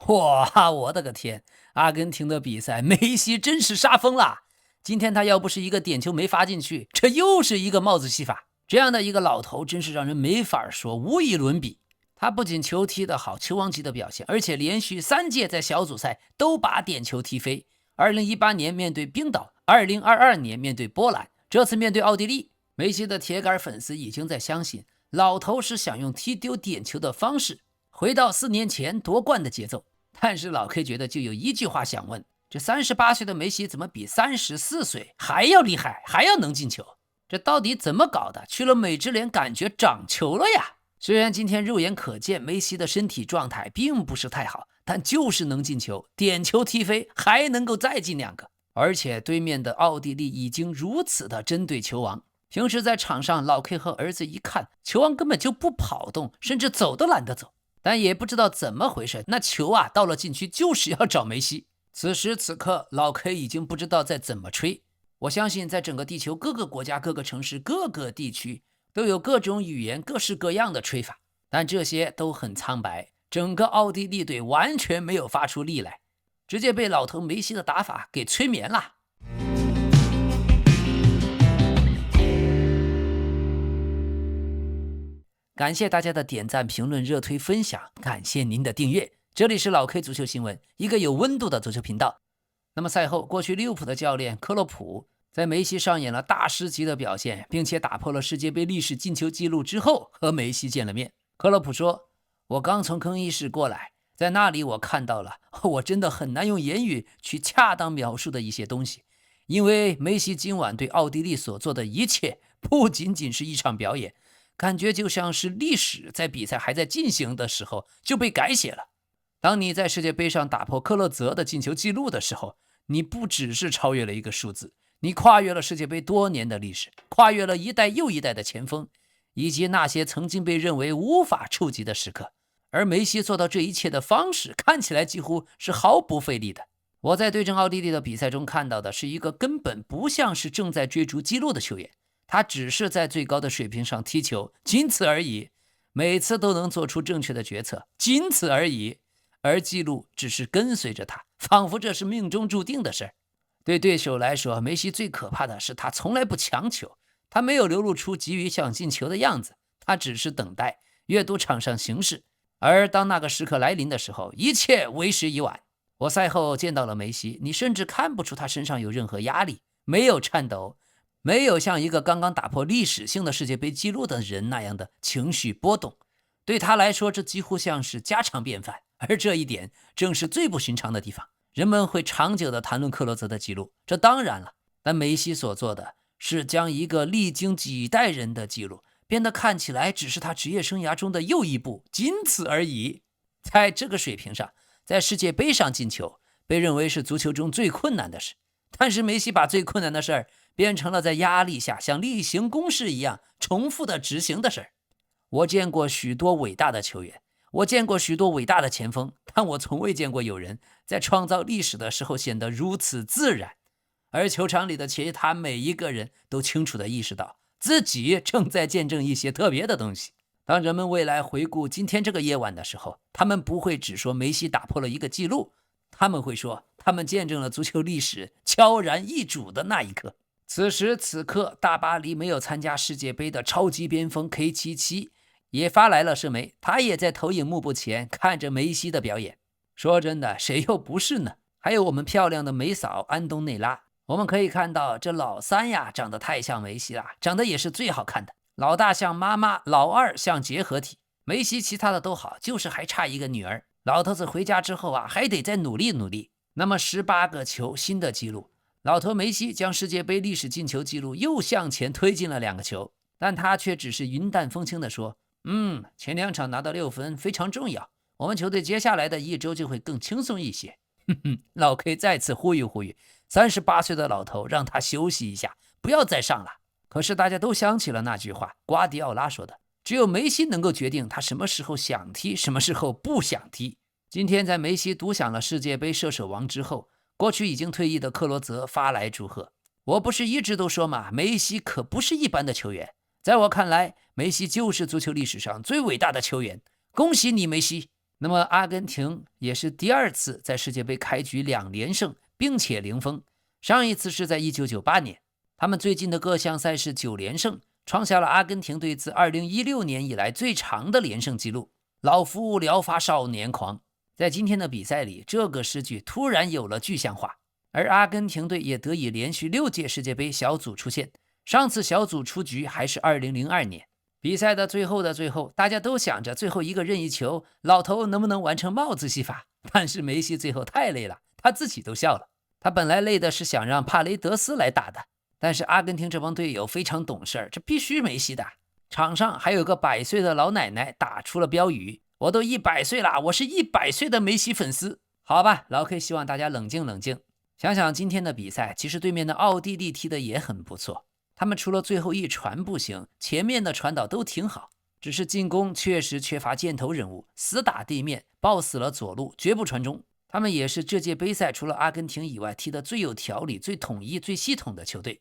哇，我的個天！阿根廷的比賽，梅西真是殺瘋了。今天他要不是一個點球沒罰進去，這又是一個帽子戲法。這樣的一個老頭真是讓人沒法說，無以倫比。他不僅球踢得好，球王級的表現，而且連續3屆在小組賽都把點球踢飛。2018年面對冰島，2022年面對波蘭，這次面對奧地利，梅西的鐵桿粉絲已經在相信老頭是想用踢丟點球的方式回到4年前奪冠的節奏。但是老 K 覺得就有一句話想問，這38歲的梅西怎麼比34歲還要厲害，還要能進球？這到底怎麼搞的？去了美職聯感覺長球了呀。雖然今天肉眼可見梅西的身體狀態並不是太好，但就是能進球，點球踢飞，還能夠再進2個。而且对面的奧地利已經如此的針對球王，平時在場上老 K 和兒子一看，球王根本就不跑動，甚至走都懶得走。但也不知道怎麼回事，那球啊到了禁区就是要找梅西。此时此刻老 K 已经不知道在怎麼吹。我相信在整個地球各個國家、各個城市、各個地區都有各種語言、各式各樣的吹法，但這些都很蒼白。整個奧地利隊完全沒有發出力來，直接被老頭梅西的打法給催眠了。感謝大家的點讚、評論、熱推、分享，感謝您的訂閱。這裡是老 K 足球新聞，一個有溫度的足球頻道。那麼賽後，過去利物浦的教練克洛普在梅西上演了大師級的表現，並且打破了世界杯歷史進球紀錄之後，和梅西見了面。克洛普說：“我剛從更衣室過來，在那裡我看到了我真的很難用言語去恰當描述的一些東西，因為梅西今晚對奧地利所做的一切，不僅僅是一場表演。”感覺就像是歷史在比賽還在進行的時候就被改寫了。當你在世界杯上打破克洛澤的進球紀錄的時候，你不只是超越了一個數字，你跨越了世界杯多年的歷史，跨越了一代又一代的前鋒，以及那些曾經被認為無法觸及的時刻。而梅西做到這一切的方式看起來幾乎是毫不費力的。我在對陣奧地利的比賽中看到的是一個根本不像是正在追逐紀錄的球員，他只是在最高的水平上踢球，僅此而已。每次都能做出正確的決策，僅此而已。而記錄只是跟隨着他，仿佛這是命中注定的事兒。對對手來說，梅西最可怕的是他從來不強求，他沒有流露出急於想進球的樣子，他只是等待，閱讀場上形勢。而當那個時刻來臨的時候，一切為時已晚。我賽後見到了梅西，你甚至看不出他身上有任何壓力，沒有顫抖，沒有像一個剛剛打破歷史性的世界杯紀錄的人那樣的情緒波動。對他來說，這幾乎像是家常便飯，而這一點正是最不尋常的地方。人們會長久地談論克洛澤的紀錄，這當然了，但梅西所做的是將一個歷經幾代人的紀錄變得看起來只是他職業生涯中的又一步，僅此而已。在這個水平上，在世界杯上進球被認為是足球中最困難的事，但是梅西把最困難的事兒變成了在壓力下像例行公事一樣重複的執行的事兒。我見過許多偉大的球員，我見過許多偉大的前鋒，但我從未見過有人在創造歷史的時候顯得如此自然。而球場裡的其他每一個人都清楚地意識到自己正在見證一些特別的東西。當人們未來回顧今天這個夜晚的時候，他們不會只說梅西打破了一個記錄，他們會說他們見證了足球歷史悄然易主的那一刻。此時此刻，大巴黎没有參加世界杯的超級邊鋒 K77 也發來了射梅，他也在投影幕布前看着梅西的表演。說真的，誰又不是呢？還有我們漂亮的梅嫂安東內拉，我們可以看到這老三呀長得太像梅西了，長得也是最好看的。老大像媽媽，老二像結合體。梅西其他的都好，就是還差一個女兒。老頭子回家之後啊，還得再努力努力。那麼18個球，新的紀錄，老頭梅西將世界杯歷史進球紀錄又向前推進了2個球，但他卻只是雲淡風輕地說，前2場拿到6分非常重要，我們球隊接下來的1周就會更輕鬆一些。老 K 再次呼籲呼籲38歲的老頭讓他休息一下，不要再上了。可是大家都想起了那句話，瓜迪奧拉說的，只有梅西能夠決定他什麼时候想踢，什麼時候不想踢。今天在梅西獨享了世界杯射手王之後，過去已經退役的克洛澤發來祝賀。我不是一直都說嘛，梅西可不是一般的球員，在我看來，梅西就是足球歷史上最偉大的球員。恭喜你梅西！那麼阿根廷也是第2次在世界杯開局2連勝，並且零封。上一次是在1998年，他們最近的各項賽事9連勝，創下了阿根廷隊自2016年以來最長的連勝紀錄。老夫聊發少年狂，在今天的比賽裡，這個詩句突然有了具象化，而阿根廷隊也得以連續6屆世界杯小組出線，上次小組出局還是2002年。比賽的最後，大家都想着最後一個任意球，老頭能不能完成帽子戲法？但是梅西最後太累了，他自己都笑了。他本來累的是想讓帕雷德斯來打的，但是阿根廷這帮隊友非常懂事，这必須梅西打。場上還有個100歲的老奶奶打出了標語：我都100歲了，我是100歲的梅西粉絲。好吧，老 K 希望大家冷靜冷靜。想想今天的比賽，其實對面的奧地利踢得也很不錯。他們除了最後一傳不行，前面的傳導都挺好，只是進攻確實缺乏箭頭人物，死打地面，抱死了左路，絕不傳中。他們也是這屆杯賽除了阿根廷以外踢得最有條理、最統一、最系統的球隊。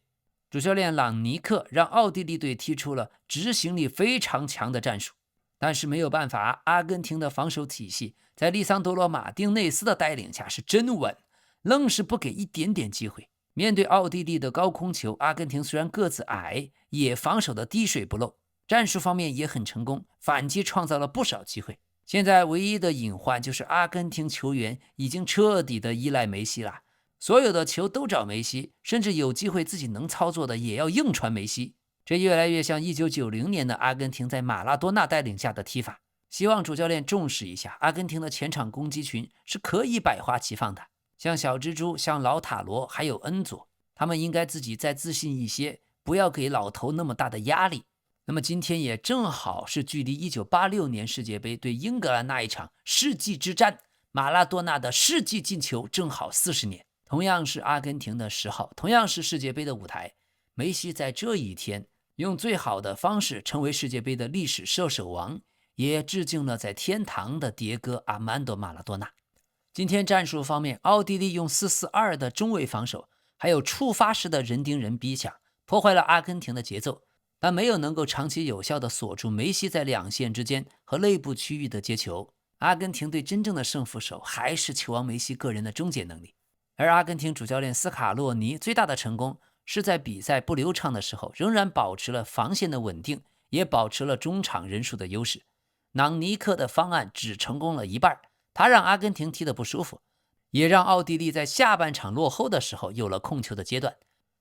主教練朗尼克讓奧地利隊踢出了執行力非常強的戰術，但是沒有辦法，阿根廷的防守體系在利桑德羅·馬丁內斯的帶領下是真穩，愣是不給一點點機會。面對奧地利的高空球，阿根廷雖然個子矮，也防守的滴水不漏，戰術方面也很成功，反擊創造了不少機會。現在唯一的隱患就是阿根廷球員已經徹底的依賴梅西了，所有的球都找梅西，甚至有機會自己能操作的也要硬傳梅西。這越來越像1990年的阿根廷在馬拉多納帶領下的踢法。希望主教練重視一下，阿根廷的前場攻擊群是可以百花齊放的。像小蜘蛛，像老塔羅，還有恩佐，他們應該自己再自信一些，不要給老頭那麼大的壓力。那麼今天也正好是距離1986年世界杯對英格蘭那一場世紀之戰，馬拉多納的世紀進球正好40年。同樣是阿根廷的10號，同樣是世界杯的舞台，梅西在這一天用最好的方式成為世界杯的歷史射手王，也致敬了在天堂的迭戈阿曼多·馬拉多納。今天戰術方面，奧地利用4-4-2的中衛防守，還有觸發式的人盯人逼搶，破壞了阿根廷的節奏，但沒有能夠長期有效地鎖住梅西在兩線之間和內部區域的接球。阿根廷隊真正的勝負手還是球王梅西個人的終結能力。而阿根廷主教練斯卡洛尼最大的成功是在比賽不流暢的時候，仍然保持了防線的穩定，也保持了中場人數的優勢。朗尼克的方案只成功了一半，他讓阿根廷踢得不舒服，也讓奧地利在下半場落後的時候有了控球的階段，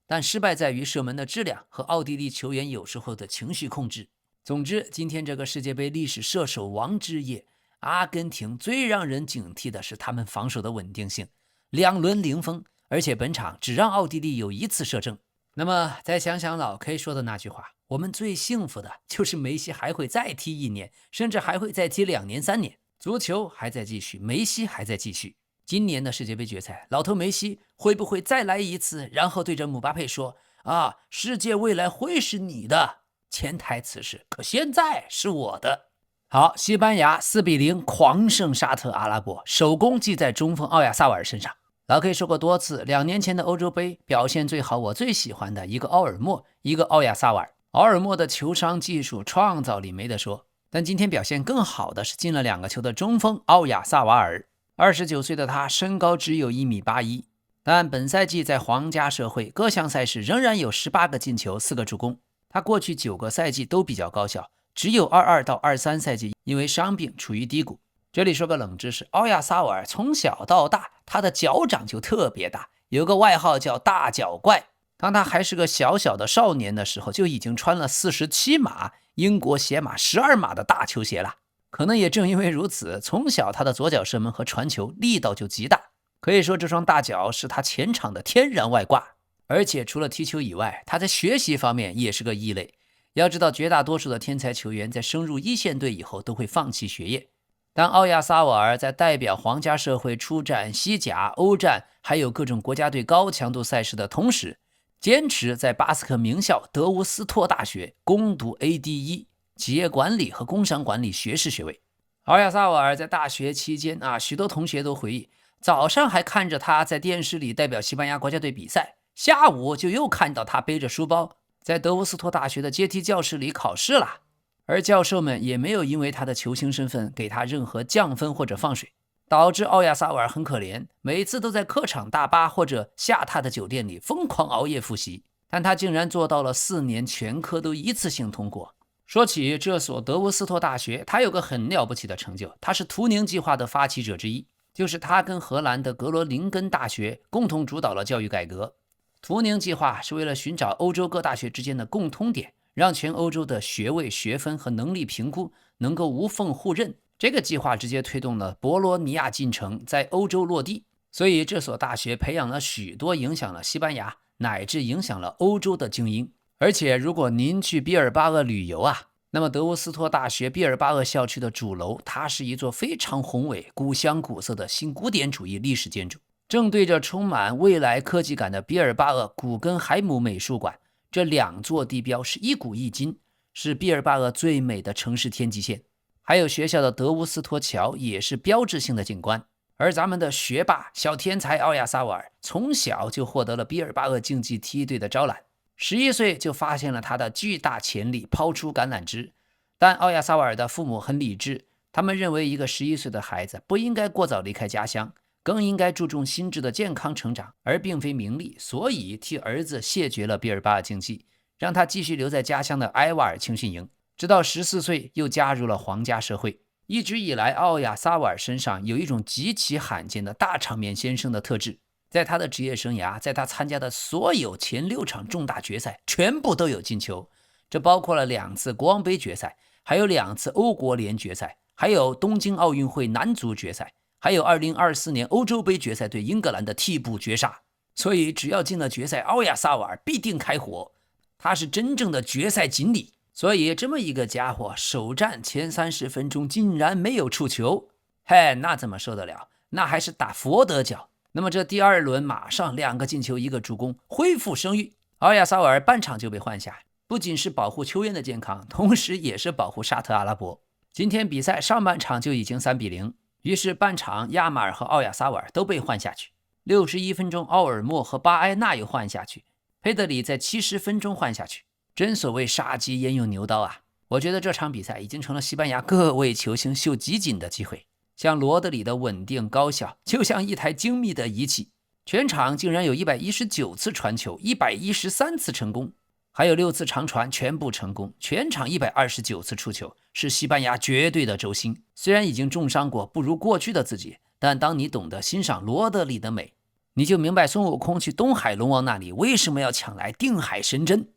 但失敗在於射門的質量和奧地利球員有時候的情緒控制。總之，今天這個世界杯歷史射手王之夜，阿根廷最讓人警惕的是他們防守的穩定性，2輪零封，而且本場只讓奧地利有1次射正。那麼再想想老 K 說的那句話，我們最幸福的就是梅西還會再踢1年，甚至還會再踢2年3年。足球還在繼續，梅西還在繼續。今年的世界杯決賽，老頭梅西會不會再來一次，然後對着姆巴佩說啊，世界未來會是你的，潛台詞是可現在是我的。好，西班牙4-0狂勝沙特阿拉伯，首功記在中鋒奧亞薩瓦爾身上。老 K 說過多次，2年前的歐洲杯表現最好，我最喜歡的一個奧爾莫，一個奧亞薩瓦爾。奧爾莫的球商技術創造力沒得說，但今天表現更好的是進了2個球的中鋒奧亞薩瓦爾。29歲的他身高只有1.81米，但本賽季在皇家社會各項賽事仍然有18個進球4個助攻。他過去9個賽季都比較高效，只有22到23賽季因為傷病處於低谷。這裡說個冷知識，奧亞薩瓦爾從小到大他的腳掌就特別大，有個外號叫大腳怪。當他還是個小小的少年的時候，就已經穿了47碼英國鞋碼12碼的大球鞋了。可能也正因為如此，從小他的左腳射门和傳球力道就極大，可以說這雙大腳是他前場的天然外掛。而且除了踢球以外，他在學習方面也是個異類。要知道，絕大多數的天才球員在升入一線隊以後都會放棄學業，但奧亞薩瓦爾在代表皇家社會出戰西甲、歐戰還有各種國家隊高強度賽事的同時，堅持在巴斯克名校德烏斯托大學攻讀 AD1企業管理和工商管理學士學位。奧亞薩瓦爾在大學期間許多同學都回憶，早上還看着他在電視裡代表西班牙國家队比賽，下午就又看到他背着書包在德烏斯托大學的階梯教室裡考試了。而教授們也沒有因為他的球星身份給他任何降分或者放水，導致奧亞薩瓦爾很可憐，每次都在客場大巴或者下榻的酒店裡瘋狂熬夜複習，但他竟然做到了4年全科都一次性通過。說起這所德沃斯托大學，他有個很了不起的成就，他是图靈計劃的發起者之一，就是他跟荷蘭的格羅林根大學共同主導了教育改革。图靈計劃是為了尋找歐洲各大學之間的共通點，讓全歐洲的學位、學分和能力評估能夠無縫互認。這個計劃直接推動了博羅尼亞進程在歐洲落地，所以這所大學培養了許多影響了西班牙乃至影響了歐洲的精英。而且如果您去毕尔巴鄂旅游那麼德沃斯托大学毕尔巴鄂校区的主樓，它是一座非常宏偉、古香古色的新古典主义歷史建筑，正对着充滿未来科技感的毕爾巴鄂古根海姆美術館。這2座地標是一古一今，是畢爾巴鄂最美的城市天際線。還有學校的德烏斯托橋也是標誌性的景觀。而咱們的學霸小天才奧亞薩瓦爾從小就獲得了畢爾巴鄂競技梯队的招攬，11歲就發現了他的巨大潛力，拋出橄欖枝。但奧亞薩瓦爾的父母很理智，他們認為一個11歲的孩子不應該過早離開家鄉，更應該注重心智的健康成長，而並非名利，所以替兒子謝絕了畢爾巴鄂競技，讓他繼續留在家鄉的埃瓦爾青訓營，直到14歲又加入了皇家社會。一直以來，奧亞薩瓦爾身上有一種極其罕見的大場面先生的特質，在他的職業生涯，在他參加的所有前6場重大決賽全部都有進球，這包括了2次國王杯決賽，還有2次歐國聯決賽，還有東京奧運會男足決賽，還有2024年歐洲杯決賽對英格蘭的替補絕殺。所以只要進了決賽，奧亞薩瓦爾必定開火，他是真正的決賽錦鯉。所以這麼一個家伙，首戰前30分鐘竟然沒有觸球，嘿，那怎麼受得了？那還是打佛得角。那麼這第2輪馬上2個進球1個助攻，恢復聲譽。奧亞薩瓦爾半場就被換下，不僅是保護球員的健康，同時也是保護沙特阿拉伯。今天比賽上半場就已經3-0，於是半場亞馬爾和奧亞薩瓦爾都被換下去。61分鐘，奧爾默和巴埃納又換下去，佩德里在70分鐘換下去。真所謂殺雞焉用牛刀啊！我覺得這場比賽已經成了西班牙各位球星秀集錦的機會。像羅德里的穩定高效，就像一台精密的儀器，全場竟然有119次傳球，113次成功，還有6次長傳全部成功，全場129次觸球，是西班牙絕對的軸心。雖然已經重傷過，不如過去的自己，但當你懂得欣賞羅德里的美，你就明白孫悟空去東海龍王那裡為什麼要搶來定海神針。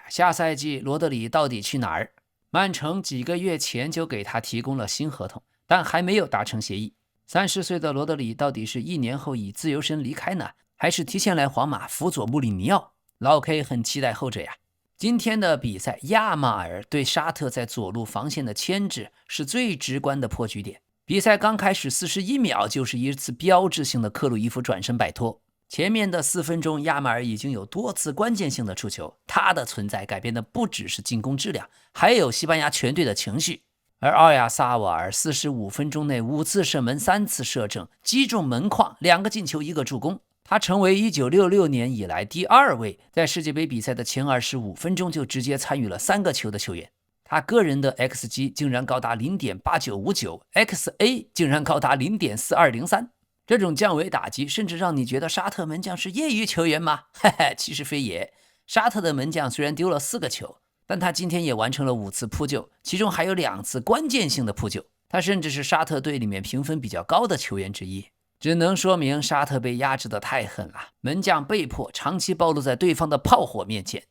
下賽季羅德里到底去哪兒？曼城幾個月前就給他提供了新合同，但還沒有達成協議。30歲的羅德里到底是1年後以自由身離開呢，還是提前來皇馬輔佐穆里尼奧？老 K 很期待後者呀。今天的比賽，亞馬爾對沙特在左路防線的牽制是最直觀的破局點。比賽剛開始41秒就是一次標誌性的克魯伊夫轉身擺脫。前面的4分鐘，亞馬爾已經有多次關鍵性的觸球，他的存在改變的不只是進攻質量，還有西班牙全隊的情緒。而奧亞薩瓦爾45分鐘內5次射門3次射正，擊中門框，2個進球1個助攻，他成為1966年以來第2位在世界杯比賽的前25分鐘就直接參與了3個球的球員。他個人的 XG 竟然高達 0.8959，XA 竟然高達 0.4203。這種降維打擊甚至讓你覺得沙特門將是業餘球員嗎？嘿嘿，其實非也。沙特的门將雖然丟了4個球，但他今天也完成了5次撲救，其中還有2次關鍵性的撲救。他甚至是沙特隊裡面評分比較高的球員之一，只能說明沙特被壓制得太狠了，門將被迫長期暴露在對方的炮火面前。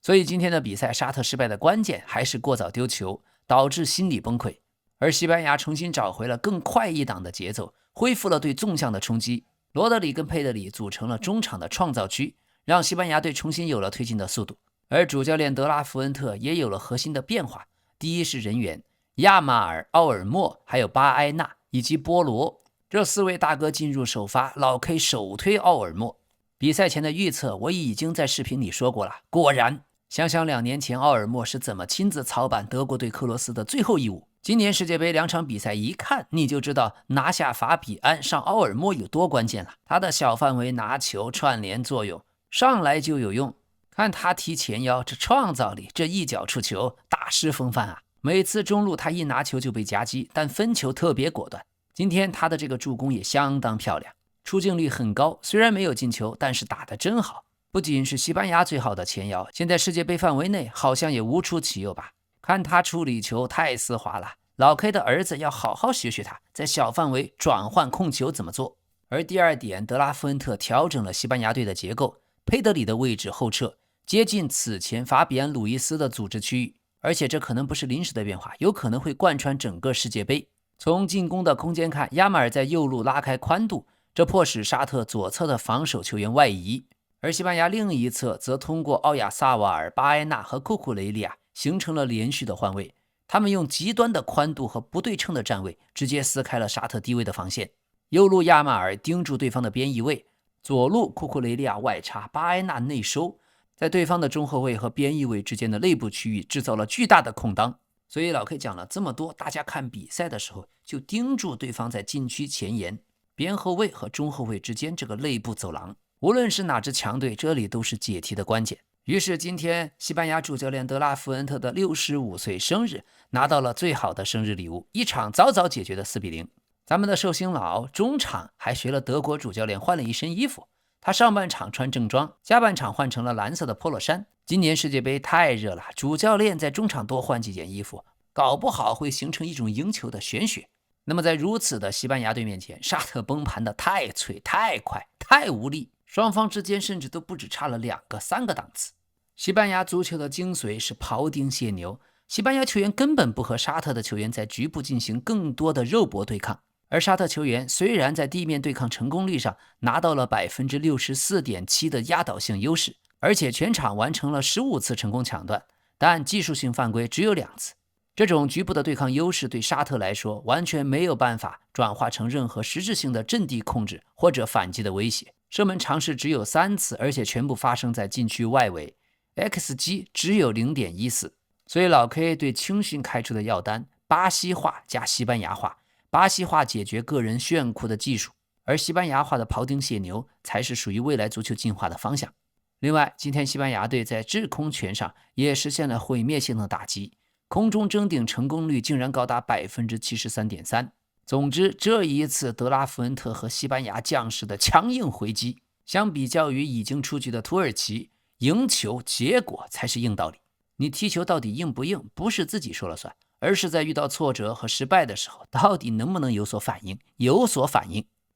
所以今天的比賽，沙特失敗的關鍵還是過早丟球，導致心理崩潰。而西班牙重新找回了更快一檔的節奏，恢復了對縱向的衝擊。羅德里跟佩德里組成了中場的創造區，讓西班牙隊重新有了推進的速度。而主教練德拉福恩特也有了核心的变化。第一是人员，亞馬爾、奧爾默還有巴埃納以及波羅這4位大哥進入首發，老 K 首推奧爾默。比賽前的預測我已經在視頻裡說過了，果然，想想2年前奧爾默是怎麼親自操辦德國對克羅斯的最後一舞。今年世界杯2場比賽一看你就知道拿下法比安上奧尔默有多關鍵了。他的小範圍拿球串联作用上來就有用，看他踢前腰，這創造力，這一腳觸球大師風範啊！每次中路他一拿球就被夾擊，但分球特別果斷。今天他的這個助攻也相當漂亮，出鏡率很高，雖然沒有進球，但是打得真好。不僅是西班牙最好的前腰，現在世界杯範圍內好像也無出其右吧。看他處理球太絲滑了，老 K 的兒子要好好學學他，在小範圍轉換控球怎麼做。而第二點，德拉夫恩特調整了西班牙隊的結構，佩德里的位置後撤，接近此前法比安·魯伊斯的組織區域，而且這可能不是臨時的變化，有可能會貫穿整個世界杯。從進攻的空間看，亞馬爾在右路拉開寬度，這迫使沙特左側的防守球員外移。而西班牙另一側則通過奧亞薩瓦爾、巴埃納和庫庫雷利亞形成了連續的換位，他們用極端的寬度和不對稱的站位直接撕開了沙特低位的防線。右路亞馬爾盯住對方的邊翼位，左路庫庫雷利亞外插，巴埃納內收，在對方的中後衛和邊翼位之間的內部區域制造了巨大的空當。所以老 K 講了這麼多，大家看比賽的時候就盯住對方在禁區前沿、邊後衛和中後衛之間這個內部走廊。無論是哪支強隊，這裡都是解題的關鍵。於是今天西班牙主教練德拉夫恩特的65歲生日拿到了最好的生日禮物，一場早早解決的4-0。咱們的壽星佬中場還學了德國主教練換了一身衣服，他上半場穿正裝，下半場換成了藍色的 polo 衫。今年世界杯太熱了，主教練在中場多換幾件衣服，搞不好會形成一種贏球的玄學。那麼在如此的西班牙隊面前，沙特崩盤的太脆、太快、太無力，雙方之間甚至都不止差了2個、3個檔次。西班牙足球的精髓是庖丁解牛，西班牙球員根本不和沙特的球員在局部進行更多的肉搏对抗，而沙特球員虽然在地面对抗成功率上拿到了 64.7% 的壓倒性優勢，而且全場完成了15次成功搶斷，但技術性犯規只有2次。這種局部的對抗優勢對沙特來說完全沒有辦法轉化成任何實質性的陣地控制或者反擊的威脅。射門嘗試只有3次，而且全部發生在禁區外圍， XG 只有 0.14。 所以老 K 對青訓開出的要單，巴西化加西班牙化，巴西化解決個人炫酷的技術，而西班牙化的庖丁解牛才是屬於未来足球進化的方向。另外，今天西班牙隊在制空權上也實現了毀滅性的打擊，空中爭頂成功率竟然高達 73.3%。總之，這一次德拉夫恩特和西班牙将士的強硬回擊，相比較於已經出局的土耳其，贏球結果才是硬道理。你踢球到底硬不硬，不是自己說了算，而是在遇到挫折和失敗的時候，到底能不能有所反應。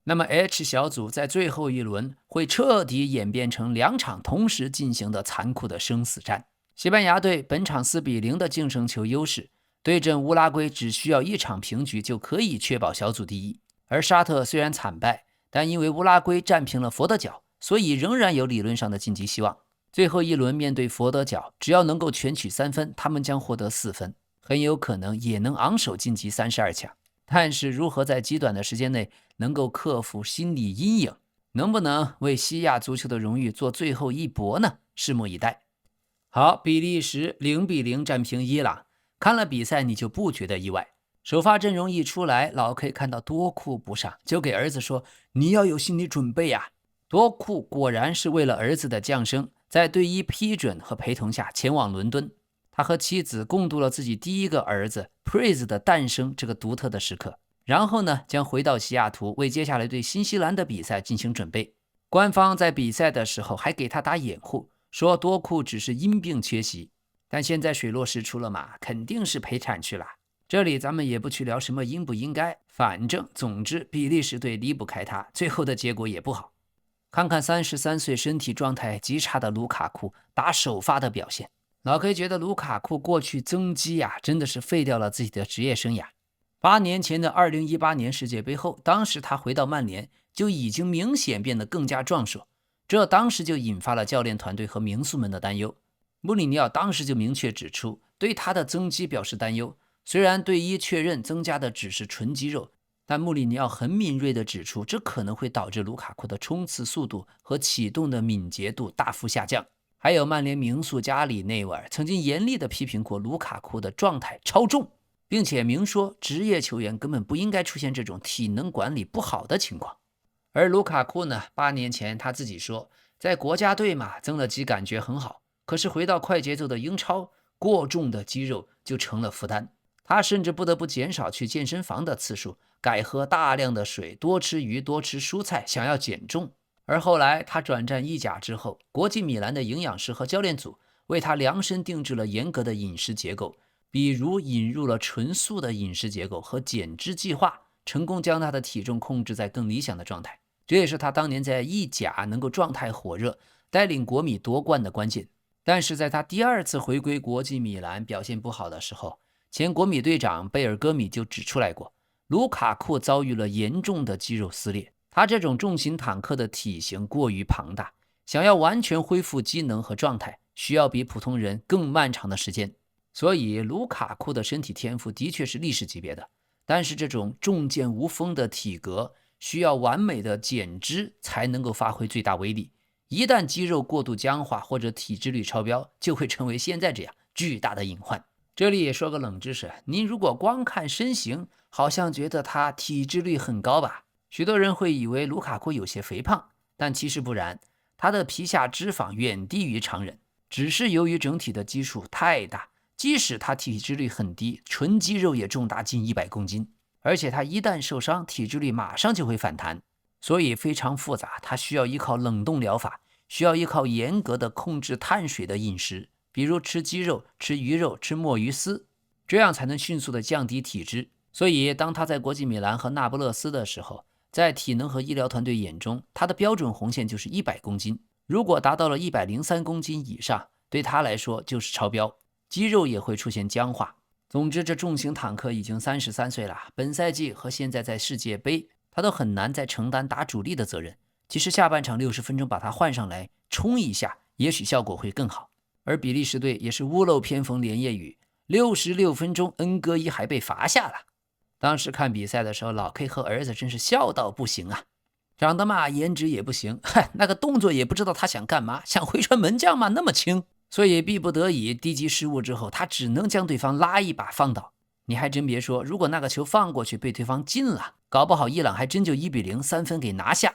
那麼 H 小組在最後一輪會徹底演變成2場同時進行的殘酷的生死戰。西班牙隊本場4-0的净胜球優勢，對陣烏拉圭只需要1場平局就可以確保小組第一。而沙特雖然慘敗，但因為烏拉圭戰平了佛得角，所以仍然有理論上的晉級希望。最後一輪面對佛得角，只要能夠全取3分，他們將獲得4分，很有可能也能昂首晉級32強。但是如何在極短的時間內能夠克服心理陰影，能不能為西亞足球的榮譽做最後一搏呢？拭目以待。好，比利時0-0戰平伊朗，看了比賽你就不覺得意外。首發陣容一出來，老 K 看到多庫不上，就給兒子說，你要有心理準備呀。多庫果然是為了兒子的降生，在隊醫批准和陪同下前往倫敦。他和妻子共度了自己第一個兒子 Praise 的誕生這個獨特的時刻，然後呢，將回到西雅圖為接下來對新西蘭的比賽進行準備。官方在比賽的時候還給他打掩護，說多庫只是因病缺席，但現在水落石出了嘛，肯定是陪產去了。這裡咱們也不去聊什麼應不應該，總之比利時隊離不開他，最後的結果也不好。看看33歲身體狀態極差的盧卡庫打首發的表現，老 K 覺得盧卡庫過去增肌真的是廢掉了自己的職業生涯。8年前的2018年世界杯後，當時他回到曼聯就已經明顯變得更加壯碩，這當時就引發了教練團隊和名宿們的擔憂。穆里尼奧當時就明確指出，對他的增肌表示擔憂。雖然隊醫確認增加的只是純肌肉，但穆里尼奧很敏銳地指出，這可能會導致盧卡庫的衝刺速度和啟動的敏捷度大幅下降。還有曼聯名宿加里內維爾曾經嚴厲地批評過盧卡庫的狀態超重，並且明說職業球員根本不應該出現這種體能管理不好的情況。而盧卡庫呢，8年前他自己說，在國家隊嘛增了肌感覺很好，可是回到快節奏的英超，過重的肌肉就成了負擔。他甚至不得不減少去健身房的次數，改喝大量的水，多吃魚，多吃蔬菜，想要減重。而後來他轉戰意甲之後，國際米蘭的營養師和教練組為他量身定制了嚴格的飲食結構，比如引入了純素的飲食結構和減脂計劃，成功將他的體重控制在更理想的狀態。這也是他當年在意甲能夠狀態火熱，帶領國米奪冠的關鍵。但是在他第二次回歸國際米蘭表現不好的時候，前國米隊長貝爾戈米就指出來過，盧卡庫遭遇了嚴重的肌肉撕裂。他這種重型坦克的體型過於龐大，想要完全恢復機能和狀態，需要比普通人更漫長的時間。所以盧卡庫的身體天賦的確是歷史級別的，但是這種重劍無鋒的體格需要完美的減脂才能夠發揮最大威力。一旦肌肉過度僵化或者體脂率超標，就會成為現在這樣巨大的隱患。這裡也說個冷知識，您如果光看身形，好像覺得他體脂率很高吧？許多人會以為盧卡庫有些肥胖，但其實不然，他的皮下脂肪遠低於常人，只是由於整體的基數太大，即使他體脂率很低，純肌肉也重達近100公斤，而且他一旦受傷，體脂率馬上就會反彈，所以非常複雜，他需要依靠冷凍療法，需要依靠嚴格的控制碳水的飲食，比如吃雞肉、吃魚肉、吃墨魚絲，這樣才能迅速的降低體脂。所以當他在國際米蘭和那不勒斯的時候，在體能和醫療團隊眼中，他的標準紅線就是100公斤。如果達到了103公斤以上，對他來說就是超標，肌肉也會出現僵化。總之，這重型坦克已經33歲了，本賽季和現在在世界杯，他都很難再承擔打主力的責任。其實下半場60分鐘把他換上來衝一下，也許效果會更好。而比利時隊也是屋漏偏逢連夜雨，66分鐘恩戈伊還被罰下了。當時看比賽的時候，老 K 和兒子真是笑到不行啊！長得嘛，顏值也不行，那個動作也不知道他想幹嘛，想回傳门將嘛，那麼輕，所以逼不得已，低級失誤之後，他只能将對方拉一把放倒。你還真別說，如果那個球放過去被對方進了，搞不好伊朗還真就1-0，3分给拿下。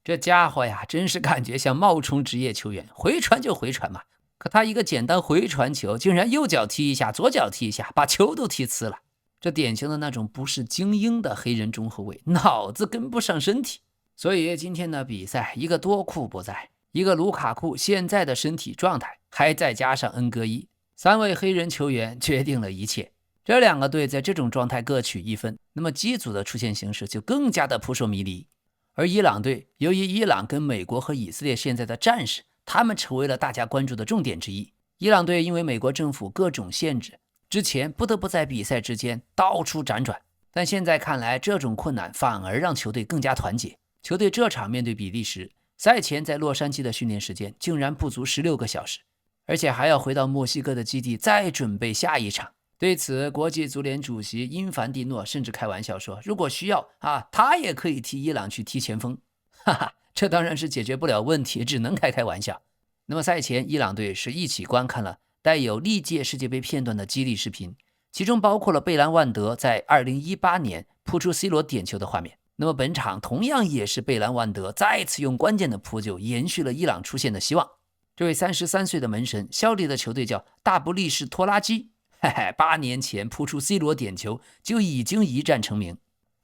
這家伙呀，真是感覺像冒充職業球員，回傳就回傳嘛。可他一個簡單回傳球，竟然右腳踢一下，左腳踢一下，把球都踢呲了。這典型的那種不是精英的黑人中後衛，腦子跟不上身體。所以今天的比賽，一個多庫不在，一個盧卡庫現在的身體狀態，還再加上恩戈伊，3位黑人球員決定了一切。這兩個隊在這種狀態各取1分，那麼機組的出現形勢就更加的撲朔迷離。而伊朗隊，由於伊朗跟美國和以色列現在的戰勢，他們成為了大家關注的重點之一。伊朗隊因為美国政府各種限制，之前不得不在比赛之間到處輾轉，但現在看來，這種困難反而讓球隊更加團結。球隊這場面對比利時，賽前在洛杉磯的訓練時間竟然不足16個小時，而且還要回到墨西哥的基地再準備下一場。對此，國際足聯主席因凡蒂諾甚至開玩笑說，如果需要他也可以替伊朗去踢前鋒。哈哈，這當然是解決不了問題，只能開玩笑。那麼賽前，伊朗隊是一起觀看了帶有歷屆世界杯片段的激勵視頻，其中包括了貝蘭萬德在2018年撲出 C 羅點球的畫面。那麼本場同樣也是貝蘭萬德再次用關鍵的撲救延續了伊朗出線的希望。這位33歲的門神效力的球隊叫大不利士拖拉機，8年前撲出 C 羅點球就已經一戰成名。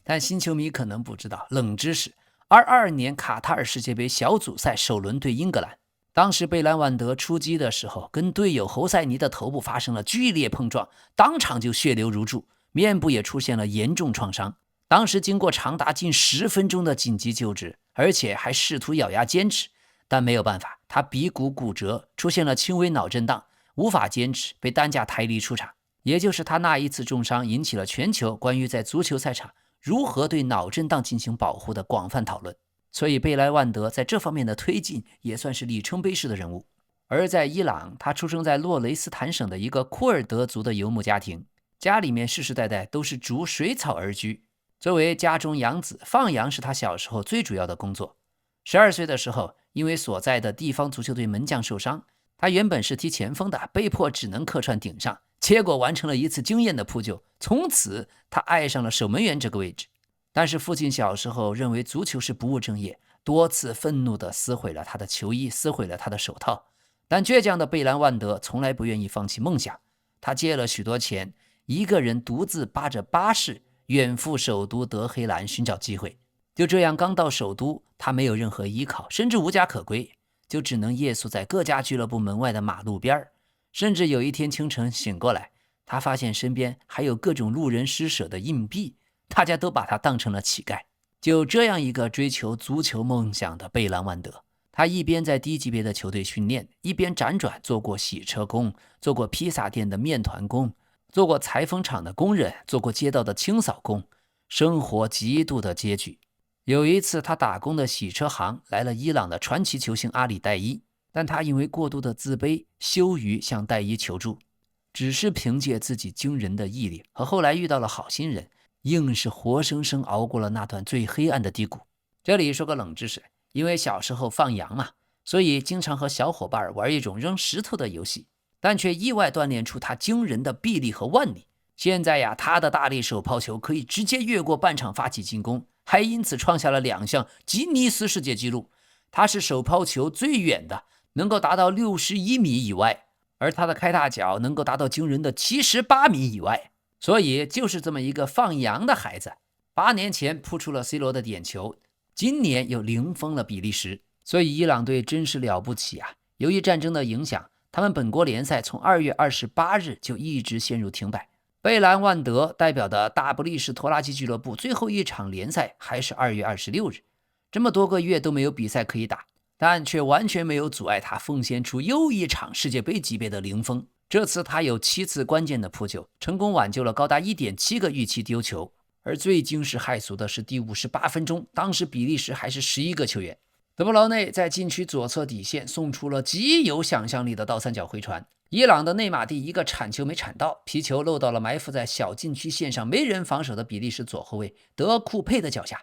但新球迷可能不知道冷知識，22年卡塔爾世界杯小組賽首輪對英格蘭，當時貝蘭萬德出擊的時候，跟隊友侯塞尼的頭部發生了劇烈碰撞，當場就血流如注，面部也出現了嚴重創傷。當時經過長達近10分鐘的緊急救治，而且還試圖咬牙堅持，但沒有辦法，他鼻骨骨折，出現了輕微腦震盪，無法堅持，被擔架抬離出場。也就是他那一次重傷引起了全球關於在足球賽場如何對腦震盪進行保護的廣泛討論。所以貝萊萬德在這方面的推進也算是里程碑式的人物。而在伊朗，他出生在洛雷斯坦省的一個庫爾德族的游牧家庭，家裡面世世代代都是逐水草而居。作為家中养子，放羊是他小時候最主要的工作。12歲的時候，因為所在的地方足球队门将受傷，他原本是踢前鋒的，被迫只能客串頂上，結果完成了一次驚豔的撲救，從此他愛上了守門員這個位置。但是父親小時候認為足球是不務正業，多次憤怒地撕毀了他的球衣，撕毀了他的手套。但倔強的貝蘭萬德從來不願意放棄夢想，他借了許多錢，一個人獨自扒着巴士遠赴首都德黑蘭尋找機會。就這樣，剛到首都，他沒有任何依靠，甚至無家可歸，就只能夜宿在各家俱樂部門外的馬路邊。甚至有一天清晨醒過來，他發現身邊還有各種路人施捨的硬幣，大家都把他當成了乞丐。就這樣一個追求足球夢想的貝蘭萬德，他一邊在低級別的球隊訓練，一邊輾轉做過洗車工，做過披薩店的麵團工，做過裁縫廠的工人，做過街道的清掃工，生活極度的拮據。有一次，他打工的洗車行來了伊朗的傳奇球星阿里代伊，但他因为過度的自卑，羞於向代伊求助，只是憑借自己驚人的毅力和後來遇到了好心人，硬是活生生熬過了那段最黑暗的低谷。這裡說個冷知識，因為小時候放羊嘛，所以經常和小夥伴玩一種扔石頭的遊戲，但卻意外鍛鍊出他驚人的臂力和腕力。現在呀，他的大力手拋球可以直接越過半場發起進攻，還因此創下了2項吉尼斯世界紀錄。他是手拋球最遠的，能夠達到61米以外，而他的開大腳能夠達到驚人的78米以外。所以就是這麼一個放羊的孩子，8年前撲出了 C 羅的點球，今年又零封了比利時。所以伊朗隊真是了不起啊！由於戰爭的影響，他們本國聯賽從2月28日就一直陷入停擺。貝蘭萬德代表的大不列顛拖拉機俱樂部最後一場聯賽還是2月26日，這麼多個月都沒有比賽可以打，但卻完全沒有阻礙他奉獻出又一場世界杯級別的零封。這次他有7次關鍵的撲救，成功挽救了高達 1.7 個預期丟球。而最驚世駭俗的是第58分鐘，當時比利時還是11個球員，德布勞內在禁區左側底線送出了極有想象力的倒三角回傳，伊朗的內馬蒂一個鏟球沒鏟到，皮球漏到了埋伏在小禁區線上沒人防守的比利時左後衛德庫佩的腳下，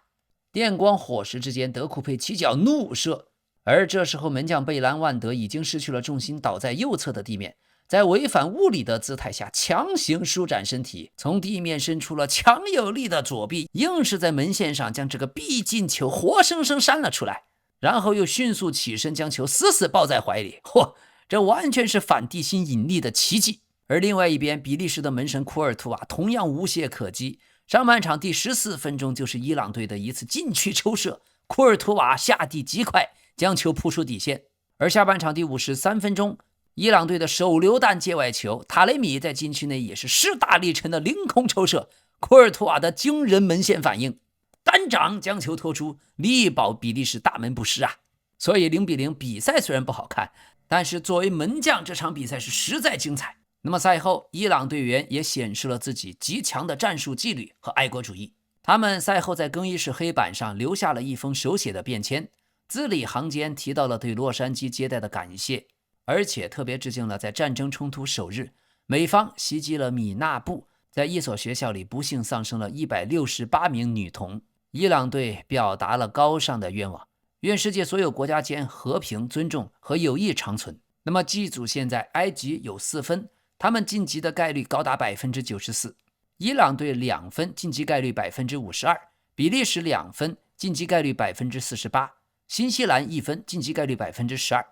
電光火石之間，德庫佩起腳怒射，而這時候門將貝蘭萬德已經失去了重心，倒在右側的地面，在違反物理的姿態下強行舒展身體，從地面伸出了強有力的左臂，硬是在門線上將這個必進球活生生扇了出來，然後又迅速起身將球死死抱在懷裡。嚯，這完全是反地心引力的奇蹟。而另外一邊，比利時的門神庫爾圖瓦同樣無懈可擊，上半場第14分鐘就是伊朗隊的一次禁區抽射，庫爾圖瓦下地極快，將球撲出底線。而下半場第53分鐘，伊朗隊的手榴彈界外球，塔雷米在禁區內也是勢大力沉的凌空抽射，庫爾圖瓦的驚人門線反應，單掌將球拖出，力保比利時大門不失啊！所以0-0比賽雖然不好看，但是作為門將，這場比賽是實在精彩。那麼賽後，伊朗隊員也顯示了自己極強的戰術紀律和愛國主義。他們賽後在更衣室黑板上留下了一封手寫的便籤，字裡行間提到了對洛杉磯接待的感謝，而且特別致敬了在戰爭衝突首日，美方襲擊了米納布，在一所學校裡不幸喪生了168名女童。伊朗隊表達了高尚的願望，願世界所有國家間和平、尊重和友誼長存。那麼 G 組現在埃及有4分，他們晉級的概率高達 94%， 伊朗隊2分，晉級概率 52%， 比利時2分，晉級概率 48%， 新西蘭1分，晉級概率 12%。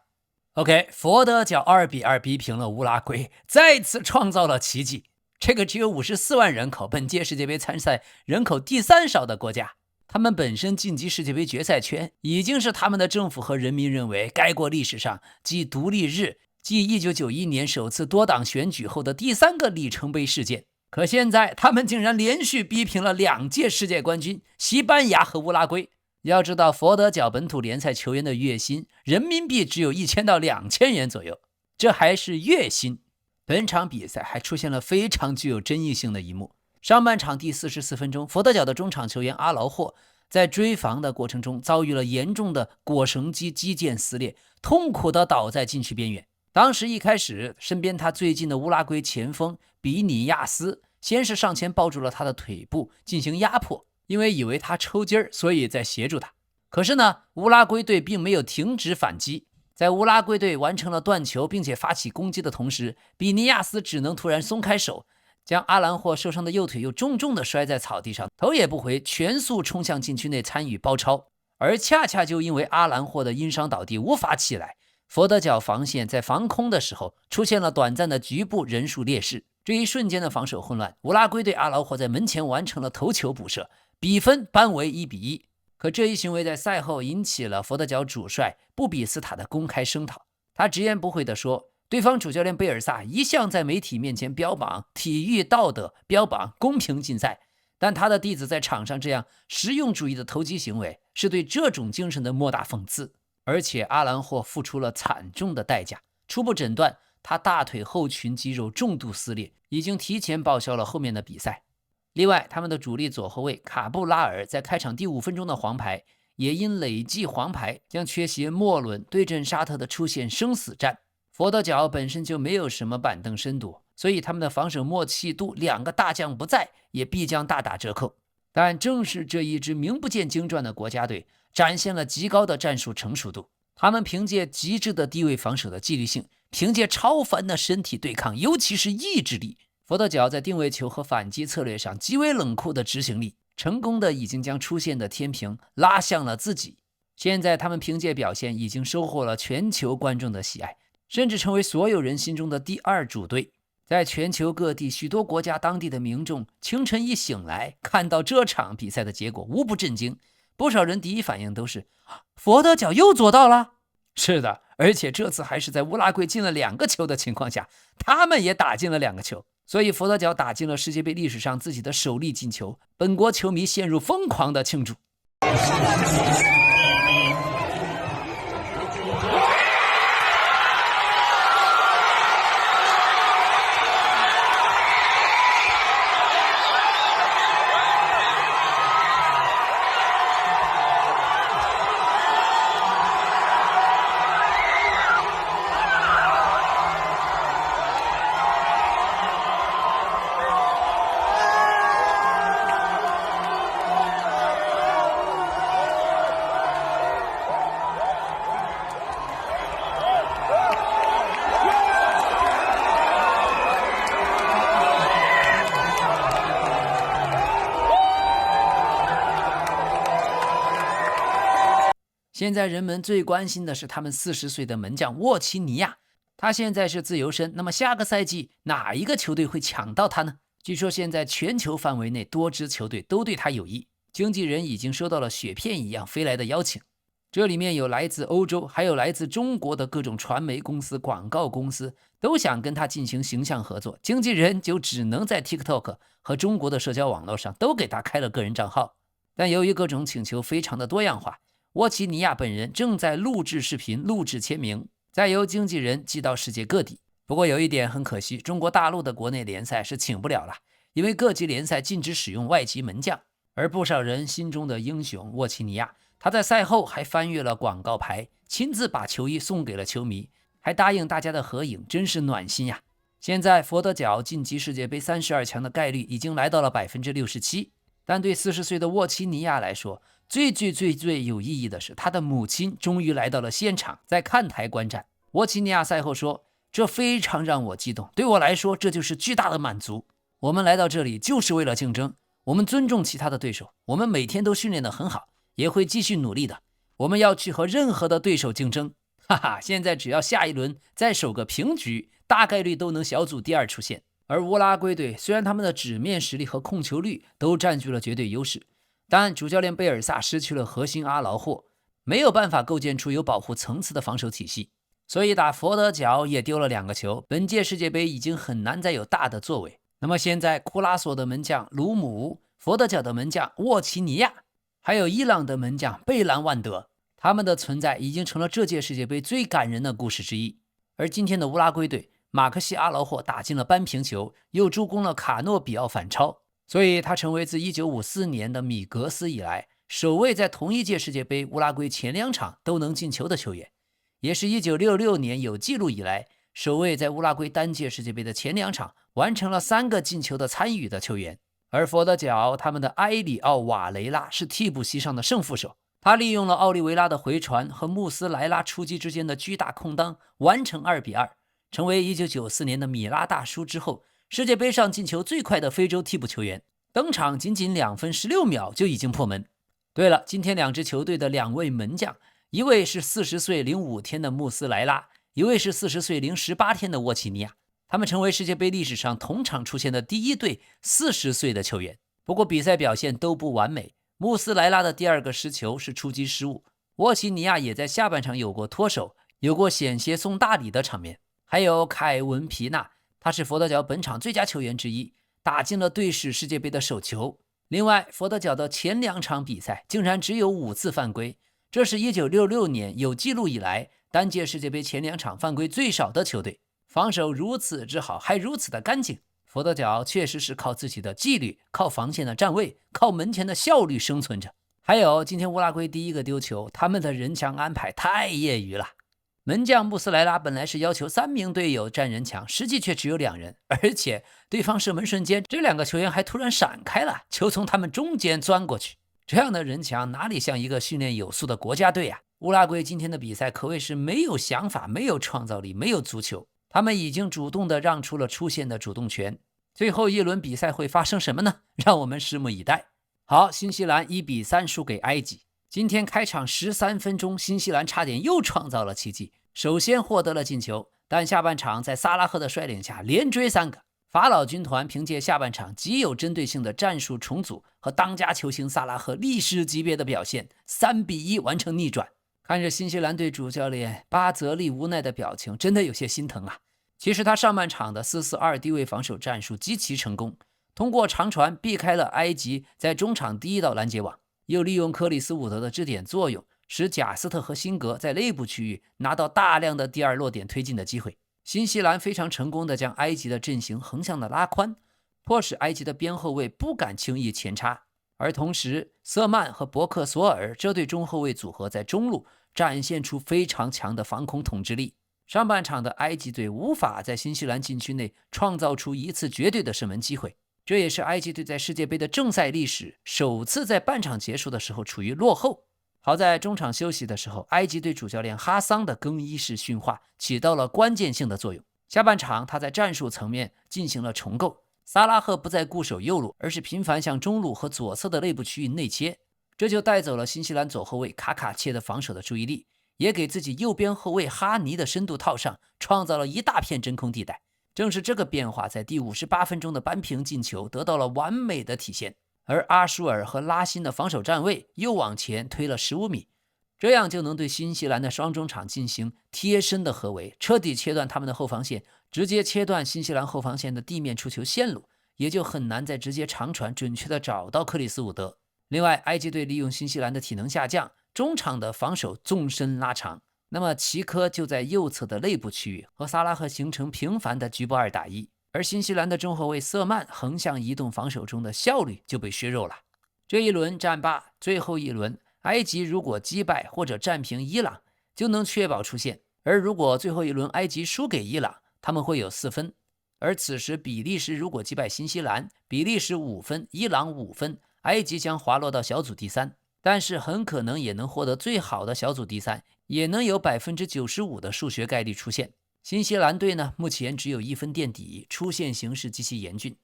OK， 佛得角2-2逼平了烏拉圭，再次創造了奇蹟。這個只有54萬人口，本屆世界杯參賽人口第3少的國家，他們本身晉級世界杯決賽圈，已經是他們的政府和人民認為該國歷史上繼獨立日、繼1991年首次多黨選舉後的第3個里程碑事件。可現在他們竟然連續逼平了2屆世界冠軍西班牙和烏拉圭。要知道佛得角本土聯賽球員的月薪人民幣只有1000到2000元左右，這還是月薪。本場比賽還出現了非常具有爭議性的一幕，上半場第44分鐘，佛得角的中場球員阿勞霍在追防的過程中遭遇了嚴重的膕繩肌肌腱撕裂，痛苦地倒在禁區邊緣。當時一開始，身邊他最近的烏拉圭前鋒比尼亞斯先是上前抱住了他的腿部進行壓迫，因為以為他抽筋兒，所以在協助他。可是呢，烏拉圭隊並沒有停止反擊，在烏拉圭隊完成了斷球並且發起攻擊的同時，比尼亞斯只能突然鬆開手，將阿蘭霍受傷的右腿又重重地摔在草地上，頭也不回，全速衝向禁區內參與包抄。而恰恰就因為阿蘭霍的因傷倒地無法起來，佛得角防線在防空的時候出現了短暫的局部人數劣勢。這一瞬間的防守混亂，烏拉圭队阿勞霍在门前完成了頭球補射，比分扳為1-1。可這一行為在賽後引起了佛得角主帥布比斯塔的公開聲討。他直言不諱地說，對方主教練貝爾薩一向在媒體面前標榜體育道德，標榜公平競賽，但他的弟子在場上這樣實用主義的投機行為，是對這種精神的莫大諷刺。而且阿蘭霍付出了慘重的代價，初步診斷他大腿後群肌肉重度撕裂，已經提前報銷了後面的比賽。另外，他們的主力左後衛卡布拉爾在開場第5分鐘的黃牌，也因累計黃牌將缺席末輪對陣沙特的出現生死戰。佛得角本身就沒有什麼板凳深度，所以他們的防守默契度2个大将不在，也必將大打折扣。但正是這一支名不見經傳的國家隊，展現了極高的戰術成熟度。他們憑借極致的低位防守的紀律性，憑借超凡的身體對抗，尤其是意志力，佛得角在定位球和反擊策略上極為冷酷的執行力，成功的已經將出現的天平拉向了自己。現在他們憑借表現已經收穫了全球觀眾的喜愛，甚至成為所有人心中的第2主隊。在全球各地許多國家當地的民眾清晨一醒來，看到這場比賽的結果無不震驚，不少人第一反應都是佛得角又做到了。是的，而且這次還是在烏拉圭進了2個球的情況下，他們也打進了2個球，所以佛得角打進了世界杯歷史上自己的首粒進球，本國球迷陷入瘋狂的慶祝。现在人们最關心的是他們40歲的門將沃奇尼亞，他現在是自由身，那麼下個賽季哪一個球隊會搶到他呢？據說現在全球範圍內多支球隊都對他有意，經紀人已經收到了雪片一樣飛來的邀請，這裡面有來自歐洲還有來自中國的各種傳媒公司、廣告公司都想跟他進行形象合作，經紀人就只能在 TikTok 和中國的社交網絡上都給他開了個人賬號。但由於各種請求非常的多樣化，沃奇尼亞本人正在錄製視頻、錄製簽名，再由經紀人寄到世界各地。不過有一點很可惜，中國大陸的國內聯賽是請不了了，因為各級聯賽禁止使用外籍門將。而不少人心中的英雄沃奇尼亞，他在賽後還翻閱了廣告牌，親自把球衣送給了球迷，還答應大家的合影，真是暖心呀。現在佛得角晉級世界杯32強的概率已經來到了67%，但對40歲的沃奇尼亞來說，最有意義的是，他的母親終於來到了現場，在看台觀戰。沃奇尼亞賽後說，這非常讓我激動，對我來說這就是巨大的滿足。我們來到這裡就是為了競爭，我們尊重其他的對手，我們每天都訓練得很好，也會繼續努力的。我們要去和任何的對手競爭。哈哈，現在只要下一輪再守個平局，大概率都能小組第2出線。而烏拉圭隊雖然他們的紙面實力和控球率都佔據了絕對優勢，但主教練貝爾薩失去了核心阿勞霍，沒有辦法構建出有保護層次的防守體系，所以打佛得角也丟了2個球。本屆世界杯已經很難再有大的作為。那麼現在庫拉索的門將魯姆、佛得角的門將沃奇尼亞，還有伊朗的門將貝蘭萬德，他們的存在已經成了這屆世界杯最感人的故事之一。而今天的烏拉圭隊，馬克西阿勞霍打進了扳平球，又助攻了卡諾比奧反超，所以他成為自1954年的米格斯以來首位在同一屆世界杯烏拉圭前2場都能進球的球員，也是1966年有記錄以來首位在烏拉圭單屆世界杯的前2場完成了3個進球的參與的球員。而佛得角他們的埃里奧瓦雷拉是替補席上的勝負手，他利用了奧利維拉的回傳和穆斯萊拉出擊之間的巨大空當，完成2-2，成為1994年的米拉大輸之後世界杯上進球最快的非洲替補球員，登場僅僅2分16秒就已經破門。對了，今天2支球隊的2位門將，一位是40歲0.5天的穆斯萊拉，一位是40歲0.18天的沃奇尼亞。他們成為世界杯歷史上同場出現的第一隊40歲的球員。不過比賽表現都不完美，穆斯莱拉的第2個失球是出擊失誤，沃西尼亞也在下半場有過脱手，有過險些送大禮的場面。還有凱文皮納，他是佛得角本場最佳球員之一，打進了队史世界杯的首球。另外，佛得角的前2場比賽竟然只有5次犯規，這是1966年有記錄以來單屆世界杯前2場犯規最少的球隊。防守如此之好，還如此的乾淨，佛得角確實是靠自己的紀律，靠防線的站位，靠門前的效率生存着。還有今天烏拉圭第1個丟球，他們的人牆安排太業餘了。門將穆斯莱拉本來是要求3名隊友站人牆，實際卻只有2人，而且對方射门瞬間，這2個球員還突然閃開了，球從他們中間鑽過去。這樣的人牆哪裡像一個訓練有素的國家隊啊？烏拉圭今天的比賽可謂是沒有想法，沒有創造力，沒有足球。他們已經主動地讓出了出線的主動權。最後一輪比賽會發生什麼呢？讓我們拭目以待。好，新西蘭1比3輸給埃及。今天開場13分鐘，新西蘭差點又創造了奇蹟，首先獲得了進球，但下半場在薩拉赫的率領下連追3個。法老軍團憑借下半場極有針對性的戰術重組和當家球星薩拉赫歷史級別的表現，3比1完成逆轉。看着新西蘭隊主教練巴澤利無奈的表情，真的有些心疼啊。其實他上半場的4-4-2低位防守戰術極其成功，通過長傳避開了埃及在中場第1道攔截網，又利用克里斯伍德的支點作用，使賈斯特和辛格在內部區域拿到大量的第2落點推進的機會。新西蘭非常成功地將埃及的陣型橫向的拉寬，迫使埃及的邊後衛不敢輕易前插。而同時，瑟曼和伯克索爾這對中後衛組合在中路展現出非常強的防空統治力。上半場的埃及隊無法在新西蘭禁区內創造出一次絕对的射门機會，這也是埃及隊在世界杯的正赛歷史首次在半場結束的時候處於落後。好在中場休息的時候，埃及隊主教練哈桑的更衣室訓話起到了關鍵性的作用。下半場他在戰術層面進行了重構，薩拉赫不再固守右路，而是頻繁向中路和左側的內部區域內切，這就帶走了新西蘭左後衛卡卡切的防守的注意力，也給自己右邊後衛哈尼的深度套上創造了一大片真空地帶。正是這個變化在第58分鐘的扳平進球得到了完美的體現，而阿舒爾和拉辛的防守站位又往前推了15米，這樣就能對新西蘭的雙中場進行貼身的合圍，徹底切斷他們的後防線，直接切斷新西蘭後防線的地面出球線路，也就很難再直接長傳準確地找到克里斯伍德。另外，埃及隊利用新西蘭的體能下降，中場的防守縱深拉長，那麼齊科就在右側的內部區域和薩拉赫形成頻繁的局部2打1，而新西蘭的中後衛瑟曼橫向移動防守中的效率就被削弱了。這一輪戰罷，最後一輪埃及如果擊敗或者戰平伊朗，就能確保出線，而如果最後一輪埃及輸給伊朗，他們會有4分。而此時比利時如果擊敗新西蘭，比利時5分，伊朗5分，埃及將滑落到小組第3，但是很可能也能獲得最好的小組第3，也能有95%的數學概率出现。新西蘭隊呢，目前只有1分墊底，出線形勢極其嚴峻。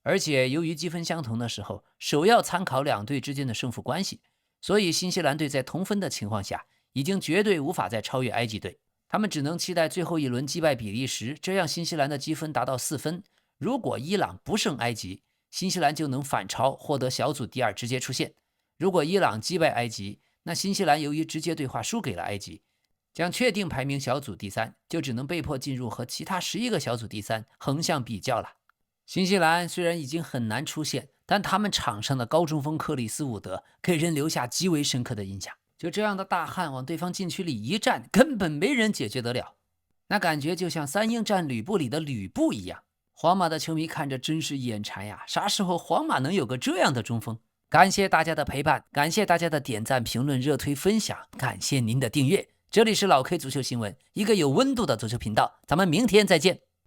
而且由於積分相同的時候，首要參考兩隊之間的勝負關係，所以新西蘭隊在同分的情況下，已經絕對無法再超越埃及隊。他們只能期待最後一輪擊敗比利時，這樣新西蘭的積分達到4分。如果伊朗不勝埃及，新西蘭就能反超，獲得小組第2，直接出線。如果伊朗擊敗埃及，那新西蘭由於直接對話輸給了埃及，將確定排名小組第3，就只能被迫進入和其他11個小組第3橫向比較了。新西蘭雖然已經很難出線，但他們場上的高中鋒克里斯伍德給人留下極為深刻的印象。就這樣的大漢往對方禁區裡一站，根本沒人解決得了，那感覺就像3英戰呂布裡的呂布一樣。皇馬的球迷看着真是眼饞呀，啥時候皇馬能有個這樣的中鋒？感謝大家的陪伴，感謝大家的點讚、評論、熱推、分享，感謝您的訂閱。這裡是老 K 足球新聞，一個有溫度的足球頻道，咱們明天再見。